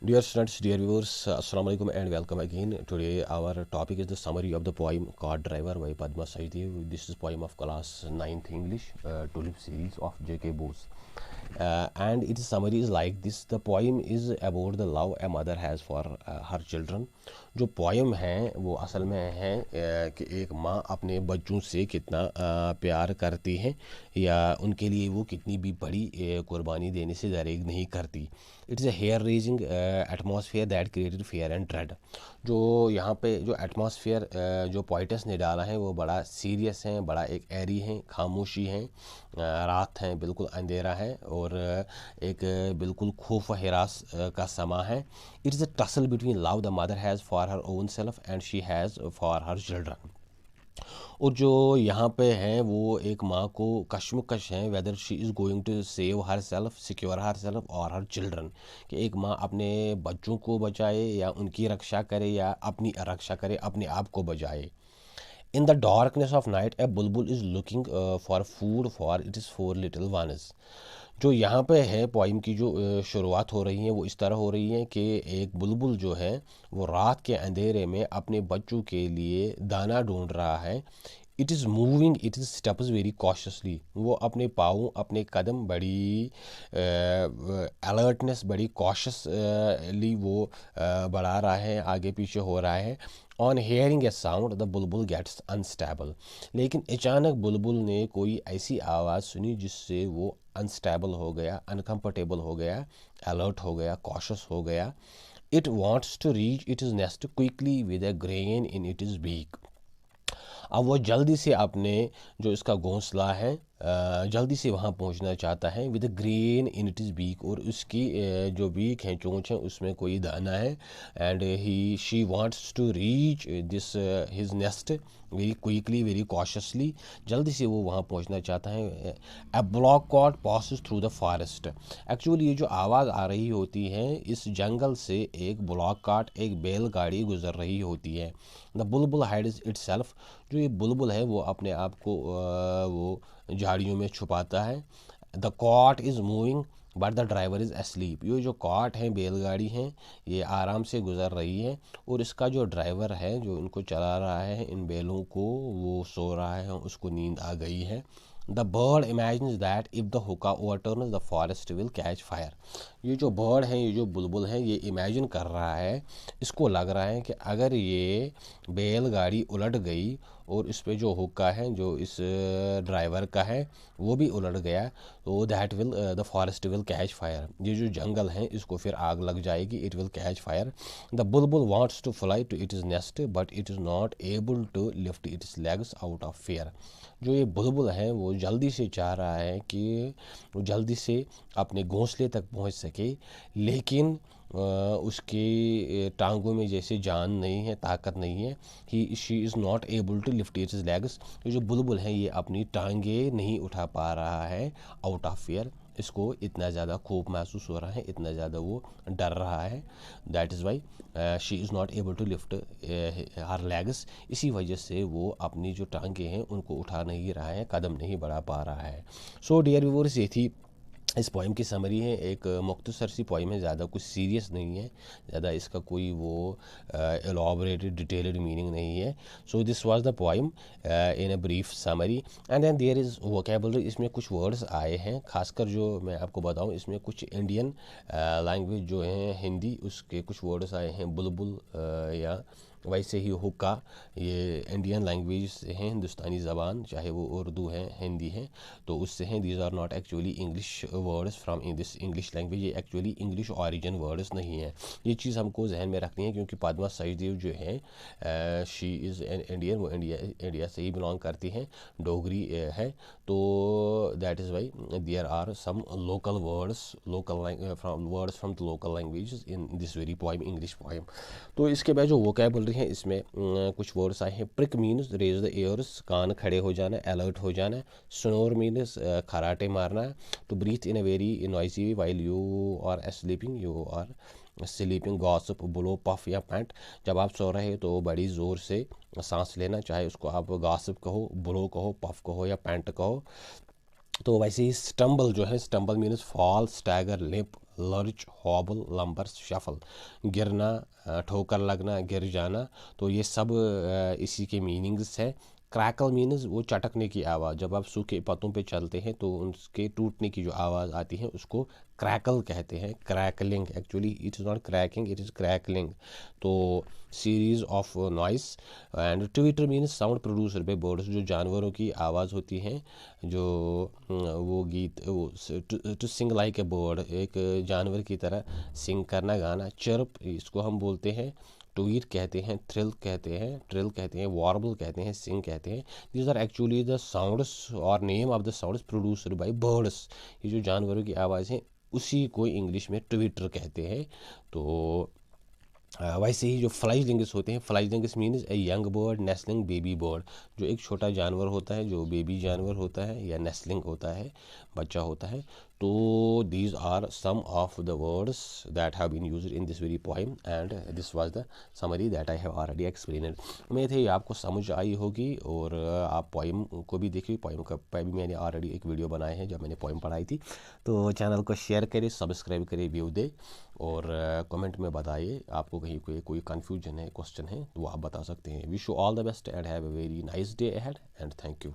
Dear students, dear viewers, Assalamu alaikum and welcome again. Today our topic is the summary of the poem Car Driver by Padma Sachdev. This is poem of class 9th English, Tulip series of J.K. Bose. And its summary is like this. The poem is about the love a mother has for her children. जो poem है वो असल में है कि एक माँ अपने बच्चों से कितना प्यार करती है या उनके लिए वो कितनी भी बड़ी कुर्बानी देने से दरेग नहीं करती. It's a hair raising atmosphere that created fear and dread. जो यहाँ पे जो एटमॉस्फेयर जो पोइटस ने डाला है वो बड़ा सीरियस है, बड़ा एक एरी है, खामोशी है, रात है, बिल्कुल अंधेरा है और एक बिल्कुल खौफ व हिरास का समा है. It is a tussle between love the mother has for her own self and she has for her children. और जो यहाँ पे हैं वो एक माँ को कश्मकश है whether she is going to save herself, secure herself और हर चिल्ड्रन, कि एक माँ अपने बच्चों को बचाए या उनकी रक्षा करे या अपनी रक्षा करे, अपने आप को बचाए. In the darkness of night a bulbul is looking for food for it is four little ones. जो यहाँ पे है पोइम की जो शुरुआत हो रही है वो इस तरह हो रही है कि एक बुलबुल जो है वो रात के अंधेरे में अपने बच्चों के लिए दाना ढूंढ रहा है. It is moving, it is steps very cautiously. वो अपने पाँव, अपने कदम बड़ी अलर्टनेस, बड़ी कॉशियसली वो बढ़ा रहा है, आगे पीछे हो रहा है. On hearing A sound the Bulbul gets unstable. लेकिन अचानक बुलबुल ने कोई ऐसी आवाज़ सुनी जिससे वो अनस्टेबल हो गया, अनकम्फर्टेबल हो गया, अलर्ट हो गया, कॉशियस हो गया. It wants to reach it is nest quickly with a grain in it is beak. अब वो जल्दी से अपने जो इसका घोंसला है जल्दी से वहाँ पहुँचना चाहता है. With grain in it is beak, और उसकी जो बीक है, चोंच है, उसमें कोई दाना है. And he she wants to reach this his nest very quickly, very cautiously. जल्दी से वो वहाँ पहुँचना चाहता है. A bullock cart passes through the forest. Actually ये जो आवाज़ आ रही होती है इस जंगल से एक ब्लॉक कार्ट, एक बैलगाड़ी गुजर रही होती है. The Bulbul hides itself. जो ये बुलबुल है वो अपने आप को वो झाड़ियों में छुपाता है. The cart is moving but the driver is asleep. ये जो कॉट है, बैलगाड़ी है, ये आराम से गुजर रही है और इसका जो ड्राइवर है जो इनको चला रहा है, इन बैलों को, वो सो रहा है, उसको नींद आ गई है. The bird imagines that if the hookah overturns the forest will catch fire. ये जो बर्ड है, ये जो बुलबुल है, ये इमेजिन कर रहा है, इसको लग रहा है कि अगर ये बैलगाड़ी उलट गई और इस पे जो हुक्का है जो इस ड्राइवर का है वो भी उलट गया तो that will the forest will catch fire. ये जो जंगल है इसको फिर आग लग जाएगी. It will catch fire. The bulbul wants to fly to it is nest but it is not able to lift its legs out of fair. जो ये बुलबुल है वो जल्दी से चाह रहा है कि वो जल्दी से अपने घोंसले तक पहुंच सके, लेकिन उसकी टांगों में जैसे जान नहीं है, ताकत नहीं है. He she is not able to lift its legs. ये जो बुलबुल है ये अपनी टांगे नहीं उठा पा रहा है आउट ऑफ फेयर. इसको इतना ज़्यादा खौफ महसूस हो रहा है, इतना ज़्यादा वो डर रहा है. That is why she is not able to lift her legs. इसी वजह से वो अपनी जो टांगे हैं उनको उठा नहीं रहा है, कदम नहीं बढ़ा पा रहा है. सो डियर व्यूअर्स, ये थी इस पोइम की समरी है. एक मुख्तसर सी पोइम है, ज़्यादा कुछ सीरियस नहीं है, ज़्यादा इसका कोई वो एलॉबरेटेड डिटेल्ड मीनिंग नहीं है. So this was the poem in a brief summary. And then there is vocabulary. इसमें कुछ वर्ड्स आए हैं, खासकर जो मैं आपको बताऊं इसमें कुछ इंडियन लैंग्वेज जो है हिंदी, उसके कुछ वर्ड्स आए हैं. बुलबुल या वैसे ही हुक्का, ये इंडियन लैंग्वेज से हैं, हिंदुस्तानी ज़बान, चाहे वो उर्दू है, हिंदी है, तो उससे हैं. These are not actually English words from in this English language. ये एक्चुअली इंग्लिश ऑरिजिन वर्ड्स नहीं है. ये चीज़ हमको जहन में रखनी है क्योंकि पद्मा सचदेव जो है शी इज़ एन इंडियन, वो इंडिया से ही बिलोंग करती हैं, डोगरी है. तो that is why there are some local words, local from words from the local language in this very poem, English poem. तो इसके बाद जो वोकेबलरी है इसमें कुछ वर्ड्स आए हैं. Prick means raise the ears, कान खड़े हो जाना, अलर्ट हो जाना. स्नोर मीन्स खराटे मारना. To breathe in a very noisy while you are sleeping, you are sleeping. Gossip, blow, puff या पैंट. जब आप सो रहे तो बड़ी ज़ोर से सांस लेना, चाहे उसको आप गॉसिप कहो, ब्लो कहो, पफ कहो या पैंट कहो. तो वैसे ही स्टम्बल जो है, stumble means fall, stagger, limp, lurch, hobble, lumber, shuffle, गिरना, ठोकर लगना, गिर जाना, तो ये सब इसी के मीनिंग्स है। क्रैकल मीन्स वो चटकने की आवाज़, जब आप सूखे पत्तों पे चलते हैं तो उनके टूटने की जो आवाज़ आती है उसको क्रैकल कहते हैं। Crackling, actually it is not cracking, it is crackling. तो series of noise. And twitter means sound producer by birds, जो जानवरों की आवाज़ होती है, जो वो गीत, वो to sing like a bird, एक जानवर की तरह सिंग करना, गाना। चर्प, इसको हम बोलते हैं ट्वीट कहते हैं, थ्रिल कहते हैं, ट्रिल कहते हैं, वॉर्बल कहते हैं, सिंग कहते हैं। These are actually the sounds or name of the sounds produced by birds. ये जो जानवरों की आवाज़ हैं उसी को इंग्लिश में ट्विटर कहते हैं। तो वैसे ही जो फ्लाइंगिंग्स होते हैं, fledglings means a young bird nestling baby bird, जो एक छोटा जानवर होता है, जो बेबी जानवर होता है या नेस्लिंग होता है, बच्चा होता है। तो these are some of the words that have been used in this very poem and this was the summary that I have already explained. उम्मीद है आपको समझ आई होगी और आप पोएम को भी देखिए। पोएम का भी मैंने ऑलरेडी एक वीडियो बनाए हैं जब मैंने पोएम पढ़ाई थी। तो चैनल को शेयर करें, सब्सक्राइब करें, व्यू दे और कमेंट में बताइए आपको कहीं कोई कन्फ्यूजन है, क्वेश्चन है तो वो आप बता सकते हैं। Wish you all the best and have a very nice day ahead and thank you.